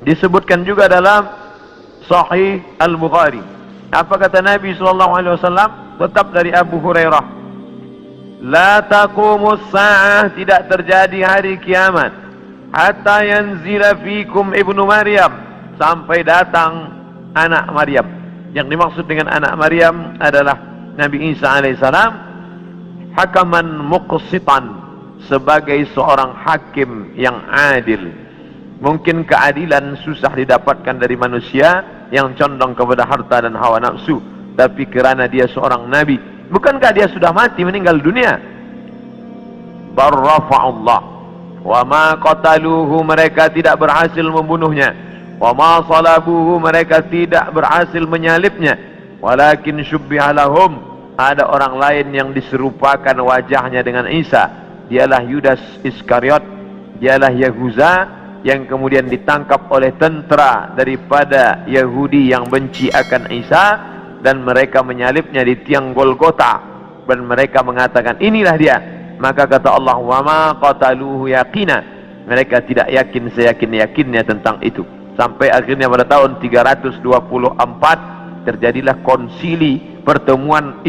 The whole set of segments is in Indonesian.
Disebutkan juga dalam Sahih Al-Bukhari. Apa kata Nabi SAW? Tetap dari Abu Hurairah, la taqumus sa'ah, tidak terjadi hari kiamat, hatta yanzila fikum ibnu Maryam, sampai datang anak Maryam. Yang dimaksud dengan anak Maryam adalah Nabi Isa alaihissalam, hakaman muqsitan, sebagai seorang hakim yang adil. Mungkin keadilan susah didapatkan dari manusia yang condong kepada harta dan hawa nafsu, tapi kerana dia seorang nabi, bukankah dia sudah mati, meninggal dunia? Barrafa'ullah wa ma qataluhu, mereka tidak berhasil membunuhnya. Wa ma salabuhu, mereka tidak berhasil menyalibnya. Walakin syubbiha lahum, ada orang lain yang diserupakan wajahnya dengan Isa. Dialah Yudas Iskariot, dialah Yahuza, yang kemudian ditangkap oleh tentara daripada Yahudi yang benci akan Isa, dan mereka menyalibnya di tiang Golgota, dan mereka mengatakan inilah dia. Maka kata Allah, wa ma qataluhu yaqina, mereka tidak yakin seyakin-yakinnya tentang itu. Sampai akhirnya pada tahun 324 terjadilah konsili, pertemuan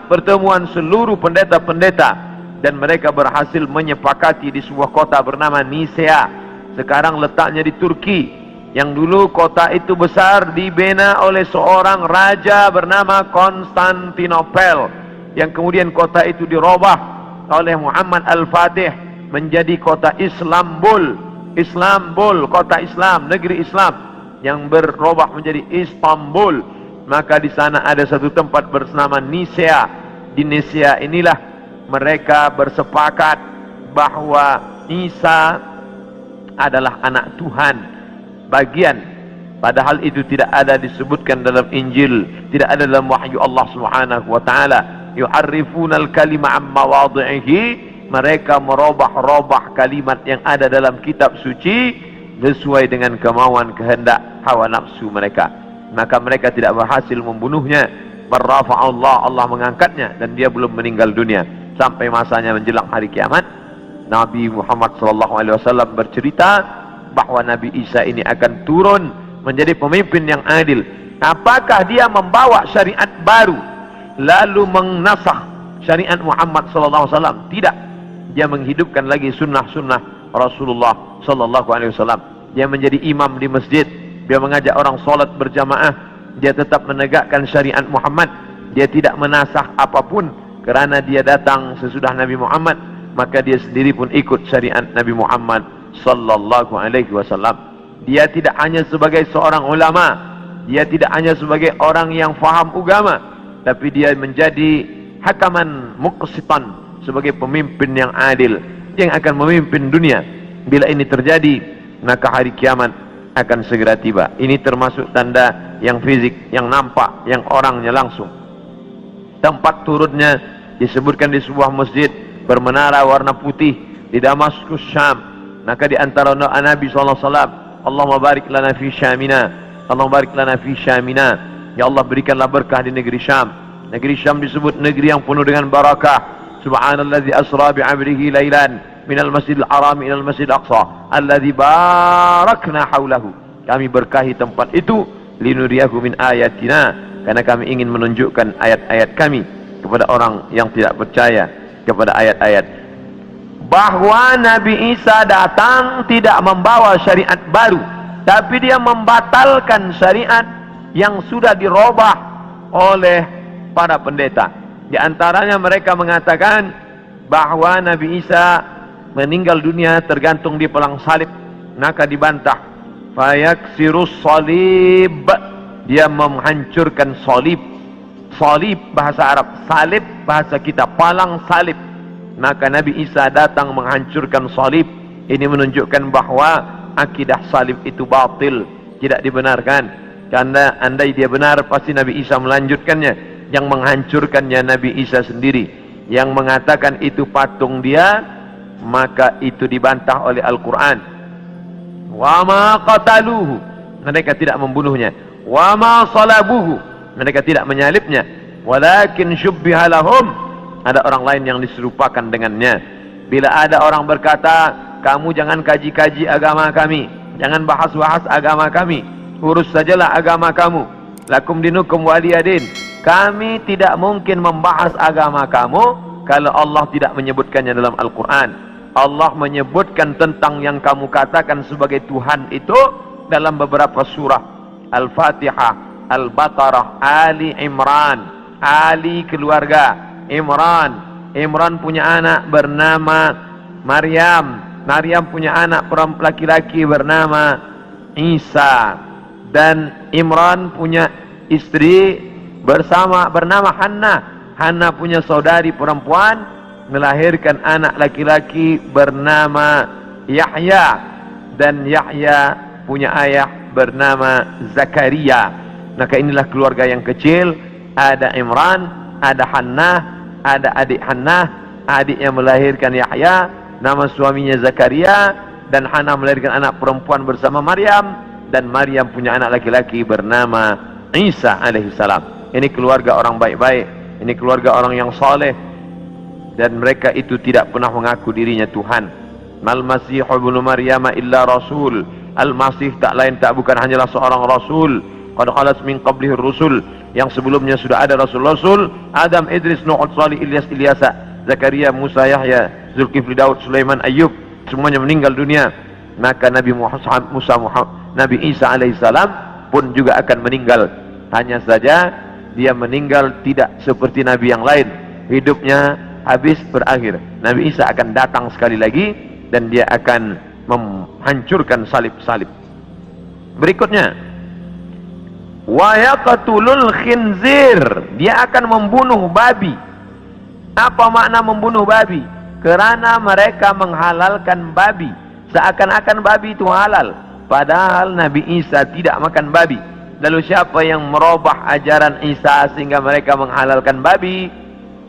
pertemuan seluruh pendeta-pendeta, dan mereka berhasil menyepakati di sebuah kota bernama Nisea. Sekarang letaknya di Turki. Yang dulu kota itu besar, dibina oleh seorang raja bernama Konstantinopel, yang kemudian kota itu dirubah oleh Muhammad Al-Fatih menjadi kota Islambul. Kota Islam, negeri Islam, yang berubah menjadi Istanbul. Maka di sana ada satu tempat bernama Nisea. Di Nisea inilah mereka bersepakat bahwa Isa adalah anak Tuhan bagian, padahal itu tidak ada disebutkan dalam Injil, tidak ada dalam wahyu Allah Subhanahu wa taala. Yuharrifunal kalima amma wadhihi, mereka merubah-rubah kalimat yang ada dalam kitab suci sesuai dengan kemauan kehendak hawa nafsu mereka. Maka mereka tidak berhasil membunuhnya. Barrafa'ullah, Allah mengangkatnya, dan dia belum meninggal dunia sampai masanya menjelang hari kiamat. Nabi Muhammad SAW bercerita bahwa Nabi Isa ini akan turun menjadi pemimpin yang adil. Apakah dia membawa syariat baru lalu menasakh syariat Muhammad SAW? Tidak. Dia menghidupkan lagi sunnah-sunnah Rasulullah SAW. Dia menjadi imam di masjid, dia mengajak orang salat berjamaah, dia tetap menegakkan syariat Muhammad. Dia tidak menasakh apapun, kerana dia datang sesudah Nabi Muhammad, maka dia sendiri pun ikut syariat Nabi Muhammad sallallahu alaihi wasallam. Dia tidak hanya sebagai seorang ulama, dia tidak hanya sebagai orang yang faham agama, tapi dia menjadi hakaman muqsitan, sebagai pemimpin yang adil yang akan memimpin dunia. Bila ini terjadi, maka hari kiamat akan segera tiba. Ini termasuk tanda yang fisik, yang nampak, yang orangnya langsung. Tempat turunnya disebutkan di sebuah masjid bermenara warna putih di Damaskus, Syam. Maka di antara doa Nabi SAW, Allahumma barik lana fi Syamina, Allahumma barik lana fi Syamina, ya Allah berikanlah berkah di negeri Syam. Negeri Syam disebut negeri yang penuh dengan barakah. Subhanalladzi asra bi'amrihi lailan minal masjidil haram ilal masjidil aqsa alladzi barakna haulahu. Kami berkahi tempat itu linuriyahu min ayatina, karena kami ingin menunjukkan ayat-ayat kami kepada orang yang tidak percaya kepada ayat-ayat. Bahwa Nabi Isa datang tidak membawa syariat baru, tapi dia membatalkan syariat yang sudah dirubah oleh para pendeta. Di antaranya mereka mengatakan bahwa Nabi Isa meninggal dunia tergantung di pelang salib, maka dibantah. Fayaksirus salib, dia menghancurkan salib. Salib bahasa Arab, salib bahasa kita, palang salib. Maka Nabi Isa datang menghancurkan salib. Ini menunjukkan bahwa akidah salib itu batil, tidak dibenarkan. Karena andai dia benar, pasti Nabi Isa melanjutkannya. Yang menghancurkannya Nabi Isa sendiri. Yang mengatakan itu patung dia, maka itu dibantah oleh Al-Quran. Wa ma qataluhu, mereka tidak membunuhnya. Wa ma salabuhu, mereka tidak menyalibnya. Walakin syubbiha lahum, ada orang lain yang diserupakan dengannya. Bila ada orang berkata kamu jangan kaji-kaji agama kami, jangan bahas-bahas agama kami, urus sajalah agama kamu. Lakum dinukum waliyadin. Kami tidak mungkin membahas agama kamu kalau Allah tidak menyebutkannya dalam Al-Quran. Allah menyebutkan tentang yang kamu katakan sebagai Tuhan itu dalam beberapa surah. Al-Fatihah, Al-Baqarah, Ali Imran. Ali keluarga, Imran punya anak bernama Maryam. Maryam punya anak laki-laki bernama Isa. Dan Imran punya istri bernama Hannah. Hannah punya saudari perempuan, melahirkan anak laki-laki bernama Yahya. Dan Yahya punya ayah bernama Zakaria. Maka inilah keluarga yang kecil. Ada Imran, ada Hannah, ada adik Hannah, adik yang melahirkan Yahya, nama suaminya Zakaria. Dan Hannah melahirkan anak perempuan bersama Maryam. Dan Maryam punya anak laki-laki bernama Isa alaihissalam. Ini keluarga orang baik-baik, ini keluarga orang yang saleh, dan mereka itu tidak pernah mengaku dirinya Tuhan. Mal Masih ibnu Maryam illa rasul. Al-Masih tak lain tak bukan hanyalah seorang rasul. Qad khalas min qablihi rusul, yang sebelumnya sudah ada rasul-rasul. Adam, Idris, Nuh, Salih, Ilyas, Ilyasa, Zakaria, Musa, Yahya, Zulkifli, Daud, Sulaiman, Ayyub, semuanya meninggal dunia. Maka Nabi Nabi Isa alaihissalam pun juga akan meninggal. Hanya saja dia meninggal tidak seperti Nabi yang lain, hidupnya habis berakhir. Nabi Isa akan datang sekali lagi dan dia akan menghancurkan salib-salib. Berikutnya, wa yaqtulul khinzir, dia akan membunuh babi. Apa makna membunuh babi? Kerana mereka menghalalkan babi, seakan-akan babi itu halal, padahal Nabi Isa tidak makan babi. Lalu siapa yang merubah ajaran Isa sehingga mereka menghalalkan babi?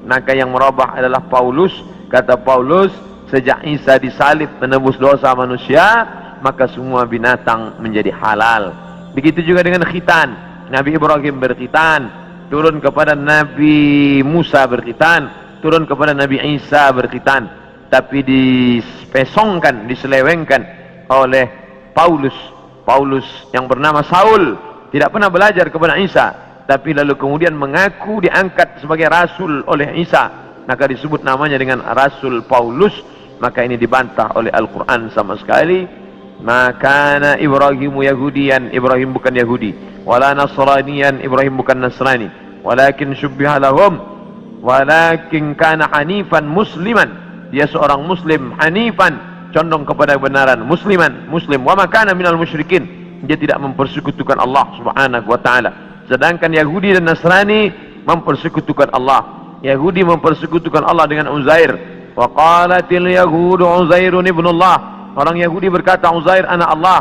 Maka yang merubah adalah Paulus. Kata Paulus, sejak Isa disalib menebus dosa manusia, maka semua binatang menjadi halal. Begitu juga dengan khitan. Nabi Ibrahim berkhitan, turun kepada Nabi Musa berkhitan, turun kepada Nabi Isa berkhitan. Tapi dispesongkan, diselewengkan oleh Paulus. Paulus yang bernama Saul, tidak pernah belajar kepada Isa, tapi lalu kemudian mengaku diangkat sebagai rasul oleh Isa, maka disebut namanya dengan Rasul Paulus. Maka ini dibantah oleh Al-Quran sama sekali. Maka Ibrahimu Yahudian, Ibrahim bukan Yahudi, wala Nasranian, Ibrahim bukan Nasrani, walakin syubbiha lahum, walakin kana hanifan musliman, dia seorang muslim, hanifan, condong kepada kebenaran, musliman, muslim, wa ma kana minal musyrikin, dia tidak mempersekutukan Allah subhanahu wa ta'ala. Sedangkan Yahudi dan Nasrani mempersekutukan Allah. Yahudi mempersekutukan Allah dengan Uzair. Wa qalatil yahudu Uzairun ibnullah, orang Yahudi berkata Uzair anak Allah.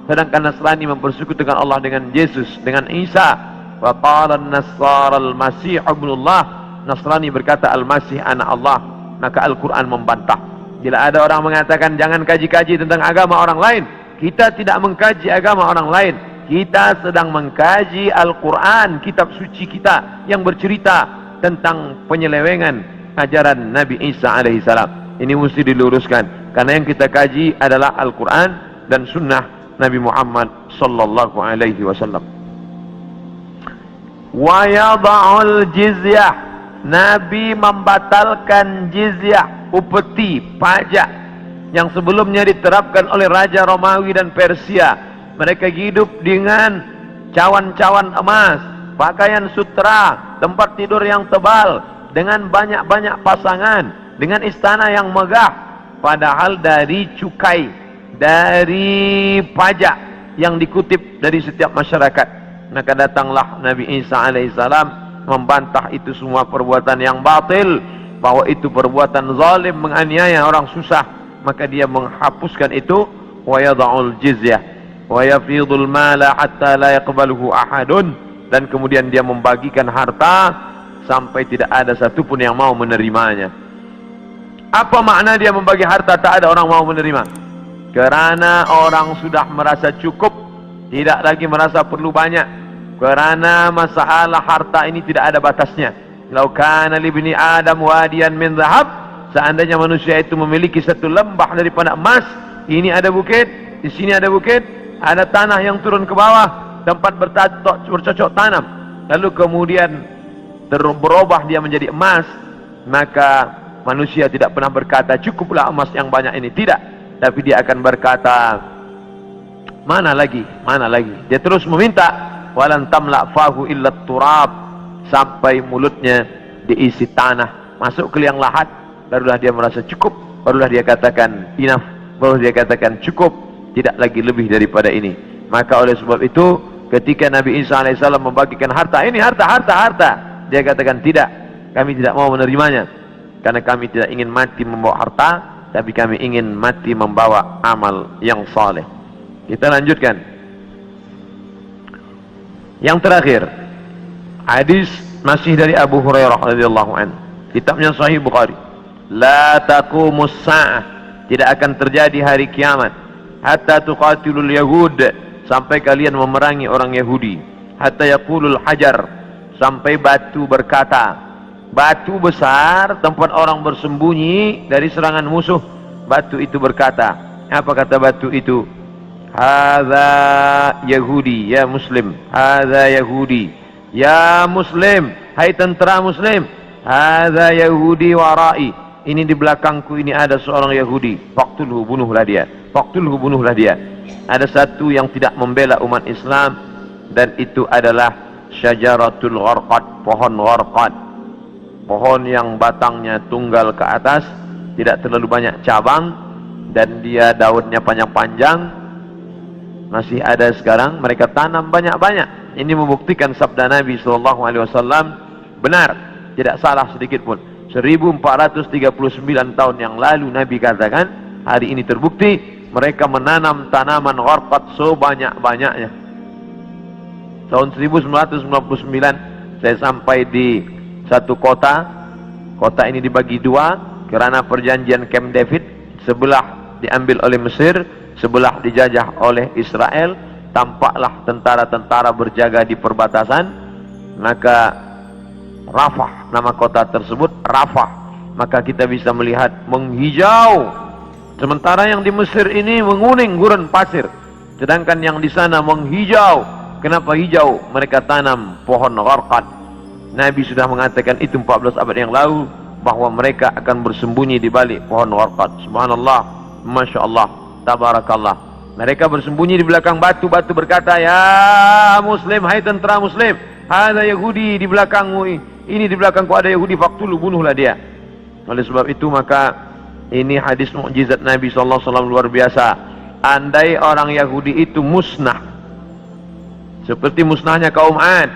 Sedangkan Nasrani mempersekutukan Allah dengan Yesus, dengan Isa. Wa qala an-nasara al-masih ibnullah, Nasrani berkata Al-Masih anak Allah. Maka Al-Quran membantah. Bila ada orang mengatakan jangan kaji-kaji tentang agama orang lain, kita tidak mengkaji agama orang lain, kita sedang mengkaji Al-Quran, kitab suci kita yang bercerita tentang penyelewengan ajaran Nabi Isa alaihissalam. Ini mesti diluruskan, karena yang kita kaji adalah Al-Quran dan sunnah Nabi Muhammad sallallahu alaihi wasallam. Wa yada'ul jizyah, Nabi membatalkan jizyah, upeti, pajak yang sebelumnya diterapkan oleh Raja Romawi dan Persia. Mereka hidup dengan cawan-cawan emas, pakaian sutra, tempat tidur yang tebal, dengan banyak-banyak pasangan, dengan istana yang megah. Padahal dari cukai, dari pajak yang dikutip dari setiap masyarakat. Maka datanglah Nabi Isa alaihissalam membantah itu semua perbuatan yang batil, bahwa itu perbuatan zalim, menganiaya orang susah. Maka dia menghapuskan itu. Wa yada'ul jizyah wa yafidul mala hatta la yaqbaluhu ahadun, dan kemudian dia membagikan harta sampai tidak ada satupun yang mau menerimanya. Apa makna dia membagi harta tak ada orang mau menerima? Kerana orang sudah merasa cukup, tidak lagi merasa perlu banyak. Kerana masalah harta ini tidak ada batasnya. Lau kana libni Adam wadiyan min dhahab seandainya manusia itu memiliki satu lembah daripada emas, ini ada bukit, di sini ada bukit, ada tanah yang turun ke bawah, tempat bercocok tanam, lalu kemudian berubah dia menjadi emas, maka manusia tidak pernah berkata cukuplah emas yang banyak ini, tidak, tapi dia akan berkata mana lagi, mana lagi. Dia terus meminta, walan tamla fahu illa turab, sampai mulutnya diisi tanah, masuk ke liang lahat, barulah dia merasa cukup, barulah dia katakan enough, barulah dia katakan cukup, tidak lagi lebih daripada ini. Maka oleh sebab itu ketika Nabi Isa AS membagikan harta, ini harta, dia katakan tidak, kami tidak mau menerimanya, karena kami tidak ingin mati membawa harta, tapi kami ingin mati membawa amal yang saleh. Kita lanjutkan. Yang terakhir, hadis masih dari Abu Hurairah radhiyallahu anhu, kitabnya Sahih Bukhari. La taqumus sa'ah, tidak akan terjadi hari kiamat, hatta tuqatilul yahud, sampai kalian memerangi orang Yahudi, hatta yaqulul hajar, sampai batu berkata, batu besar tempat orang bersembunyi dari serangan musuh, batu itu berkata, apa kata batu itu? Hadza Yahudi ya Muslim, hadza Yahudi ya Muslim, hai tentara Muslim, hadza Yahudi warai, ini di belakangku ini ada seorang Yahudi, faqtulhu, bunuhlah dia, faqtulhu, bunuhlah dia. Ada satu yang tidak membela umat Islam, dan itu adalah syajaratul gharqad, pohon gharqad, pohon yang batangnya tunggal ke atas, tidak terlalu banyak cabang, dan dia daunnya panjang-panjang. Masih ada sekarang, mereka tanam banyak-banyak. Ini membuktikan sabda Nabi SAW benar, tidak salah sedikit pun. 1439 tahun yang lalu Nabi katakan, hari ini terbukti mereka menanam tanaman gharqad sebanyak-banyaknya. Tahun 1999 saya sampai di satu kota. Kota ini dibagi dua karena perjanjian Camp David. Sebelah diambil oleh Mesir, sebelah dijajah oleh Israel. Tampaklah tentara-tentara berjaga di perbatasan. Maka Rafah, nama kota tersebut Rafah, maka kita bisa melihat menghijau. Sementara yang di Mesir ini menguning gurun pasir, sedangkan yang di sana menghijau. Kenapa hijau? Mereka tanam pohon gharqad. Nabi sudah mengatakan itu 14 abad yang lalu, bahwa mereka akan bersembunyi di balik pohon gharqad. Subhanallah, Masya Allah, Tabarakallah. Mereka bersembunyi di belakang batu-batu, berkata, ya Muslim, hai tentara Muslim, ada Yahudi di belakangmu, ini di belakangku ada Yahudi, faqtulu, bunuhlah dia. Oleh sebab itu maka ini hadis mukjizat Nabi SAW luar biasa. Andai orang Yahudi itu musnah, seperti musnahnya kaum Ad,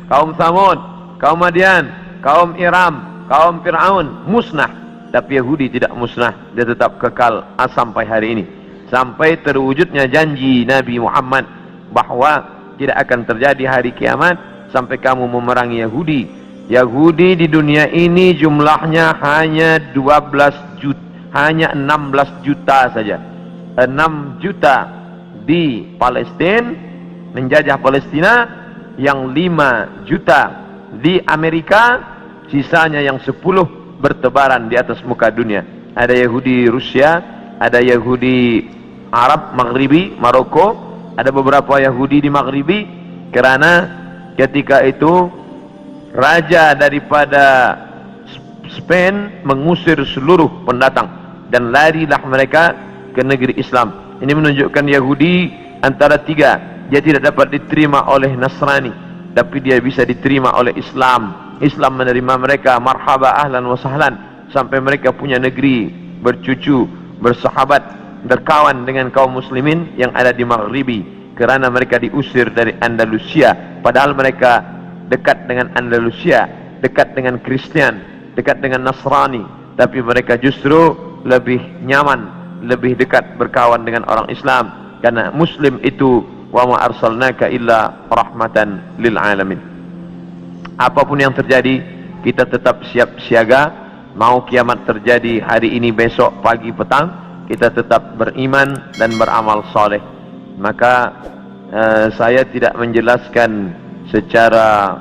kaum Thamud, kaum Madian, kaum Iram, kaum Fir'aun, musnah. Tapi Yahudi tidak musnah, dia tetap kekal sampai hari ini, sampai terwujudnya janji Nabi Muhammad bahwa tidak akan terjadi hari kiamat sampai kamu memerangi Yahudi. Yahudi di dunia ini jumlahnya hanya 12 juta, hanya 16 juta saja. 6 juta di Palestina, menjajah Palestina, yang 5 juta di Amerika, sisanya yang 10 bertebaran di atas muka dunia. Ada Yahudi Rusia, ada Yahudi Arab Maghribi, Maroko, ada beberapa Yahudi di Maghribi, karena ketika itu raja daripada Spain mengusir seluruh pendatang dan larilah mereka ke negeri Islam. Ini menunjukkan Yahudi antara tiga, dia tidak dapat diterima oleh Nasrani, tapi dia bisa diterima oleh Islam. Islam menerima mereka, marhaba, ahlan wa sahlan, sampai mereka punya negeri, bercucu, bersahabat, berkawan dengan kaum muslimin yang ada di Maghribi, kerana mereka diusir dari Andalusia. Padahal mereka dekat dengan Andalusia, dekat dengan Kristian, dekat dengan Nasrani, tapi mereka justru lebih nyaman, lebih dekat berkawan dengan orang Islam, karena Muslim itu wa ma arsalnaka illa rahmatan lil alamin. Apapun yang terjadi, kita tetap siap siaga. Mau kiamat terjadi hari ini, besok, pagi, petang, kita tetap beriman dan beramal soleh. Maka saya tidak menjelaskan secara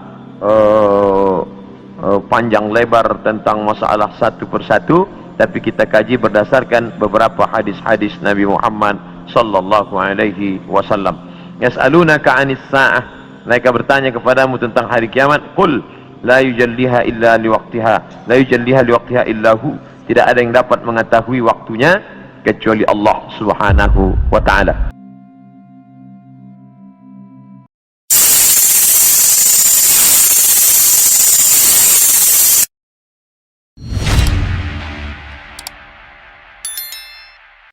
panjang lebar tentang masalah satu persatu, tapi kita kaji berdasarkan beberapa hadis-hadis Nabi Muhammad sallallahu alaihi wasallam. Yas'alunaka 'anis sa'ah, mereka bertanya kepadamu tentang hari kiamat. Qul la yujalliha illa liwaqtiha, la yujalliha liwaqtiha illa hu, tidak ada yang dapat mengetahui waktunya kecuali Allah Subhanahu wa taala.